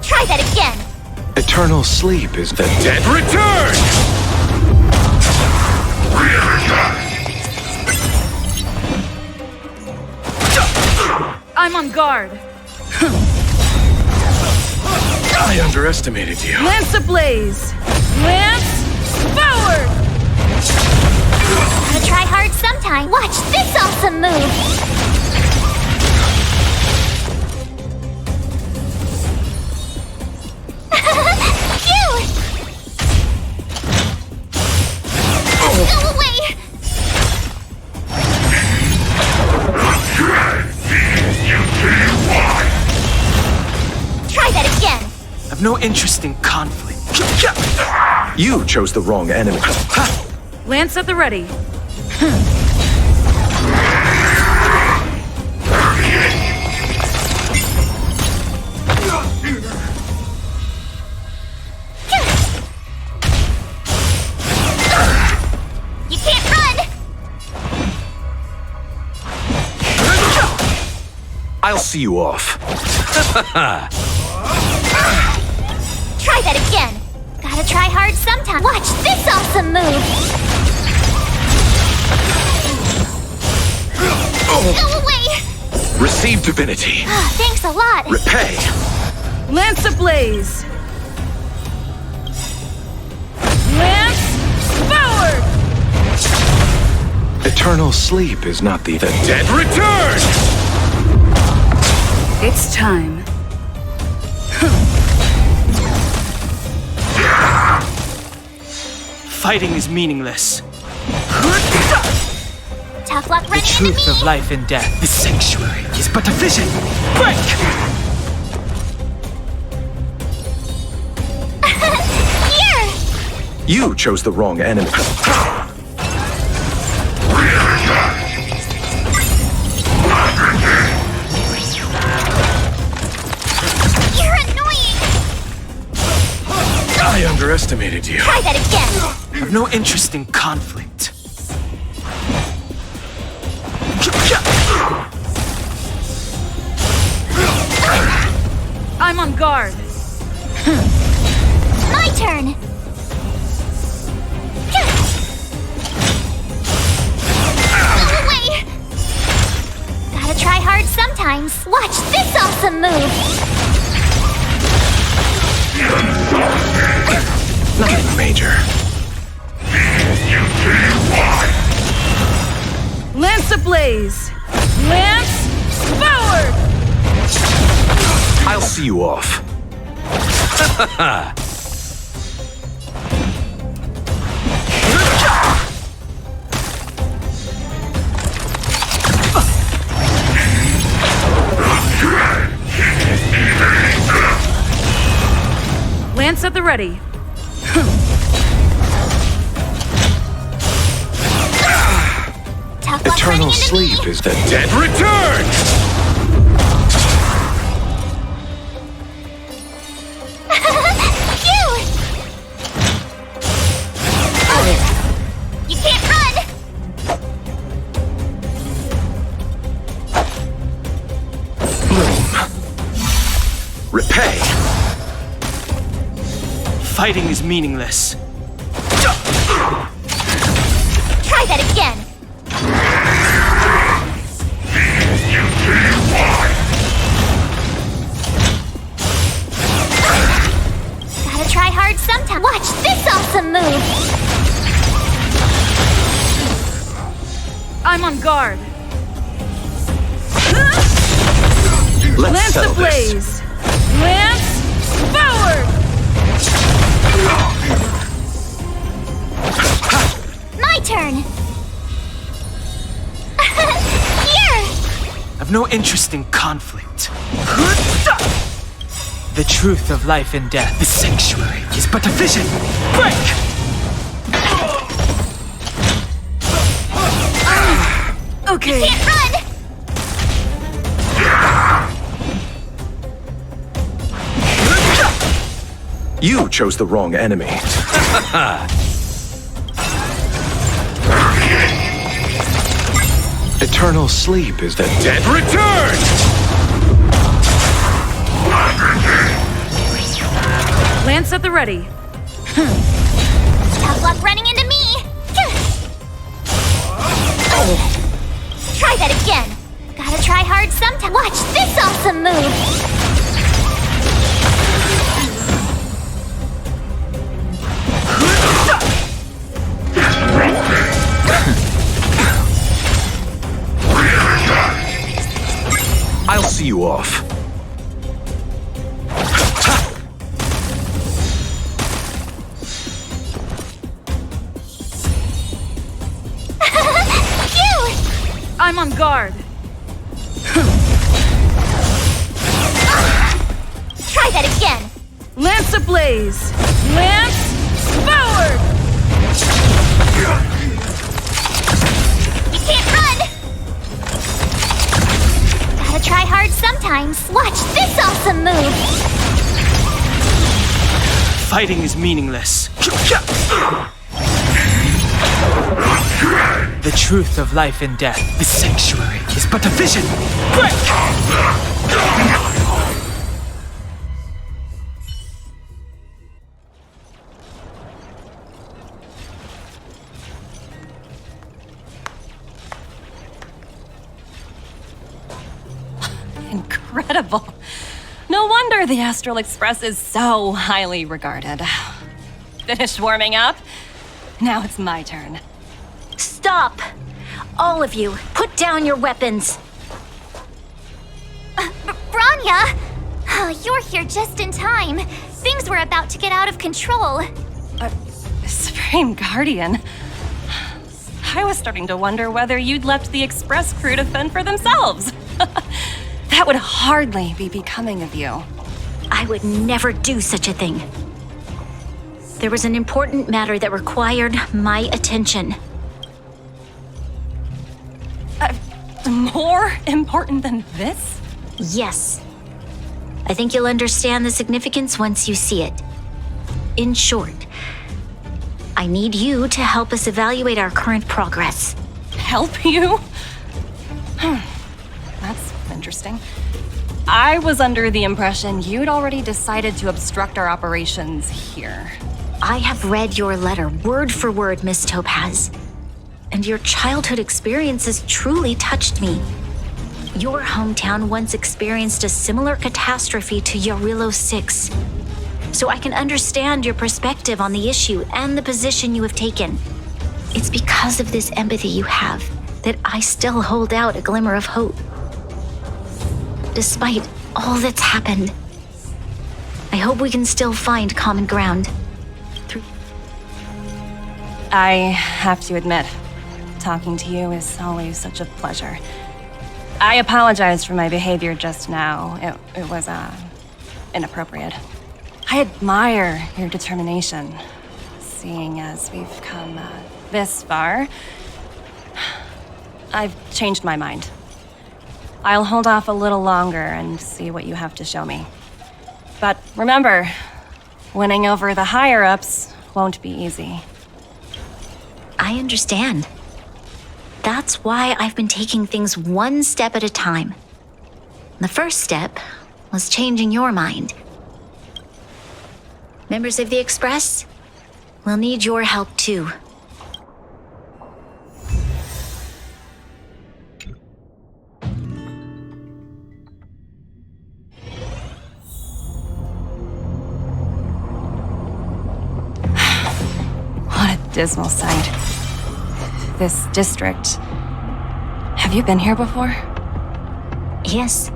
Try that again. Eternal sleep is the dead return! I'm on guard. I underestimated you. Lance ablaze! Lance forward! Gotta try hard sometime. Watch this awesome move. Phew! Go away! Try that again. I've no interest in conflict. You chose the wrong enemy. Lance at the ready. You can't run. I'll see you off. Try that again. Gotta try hard sometime. Watch this awesome move. Go away. Receive divinity. Thanks a lot. Repay. Lance ablaze! Lance forward! Eternal sleep is not the dead return! It's time. Fighting is meaningless. Tough luck The running into truth me. of life and death. The sanctuary is but a vision. Break! Here. You chose the wrong enemy. You're annoying. I underestimated you. Try that again. I've no interest in conflict. I'm on guard. My turn. Go away. Gotta try hard sometimes. Watch this awesome move. Nothing major. Lance ablaze! Lance forward! I'll see you off. Lance at the ready. Tough luck Eternal running into sleep me. is the dead return! Phew! You can't run. Bloom. Repay. Fighting is meaningless. Try that again. Gotta try hard sometime. Watch this awesome move. I'm on guard. Let's Lance settle this. ablaze! Lance forward! My turn. Here. I've no interest in conflict. The truth of life and death. The sanctuary is but a vision. Break! Okay. Can't run. You chose the wrong enemy. Eternal sleep is the dead return! Lance at the ready. Tough luck running into me. Try that again. Gotta try hard sometime. Watch this awesome move. I'll see you off. Phew! I'm on guard. Try that again. Lance ablaze! Lance forward! You can't run. Gotta try hard sometimes. Watch this awesome move. Fighting is meaningless. The truth of life and death. The sanctuary is but a vision. Break! Incredible. No wonder the Astral Express is so highly regarded. Finished warming up? Now it's my turn. Stop! All of you, put down your weapons. Bronya! Oh, you're here just in time. Things were about to get out of control. Supreme Guardian. I was starting to wonder whether you'd left the Express crew to fend for themselves. That would hardly be becoming of you. I would never do such a thing. There was an important matter that required my attention. More important than this? Yes. I think you'll understand the significance once you see it. In short, I need you to help us evaluate our current progress. Help you? That's interesting. I was under the impression you'd already decided to obstruct our operations here. I have read your letter word for word, Miss Topaz. And your childhood experiences truly touched me. Your hometown once experienced a similar catastrophe to Yarillo 6. So I can understand your perspective on the issue and the position you have taken. It's because of this empathy you have that I still hold out a glimmer of hope. Despite all that's happened, I hope we can still find common ground. I have to admit, talking to you is always such a pleasure. I apologize for my behavior just now. It was, inappropriate. I admire your determination. Seeing as we've come this far, I've changed my mind. I'll hold off a little longer and see what you have to show me. But remember, winning over the higher-ups won't be easy. I understand. That's why I've been taking things one step at a time. The first step was changing your mind. Members of the Express, we'll need your help too. What a dismal sight. This district. Have you been here before? Yes.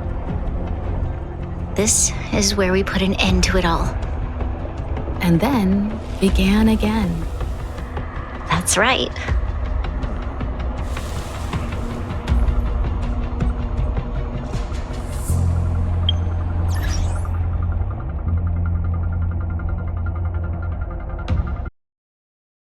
This is where we put an end to it all. And then began again. That's right.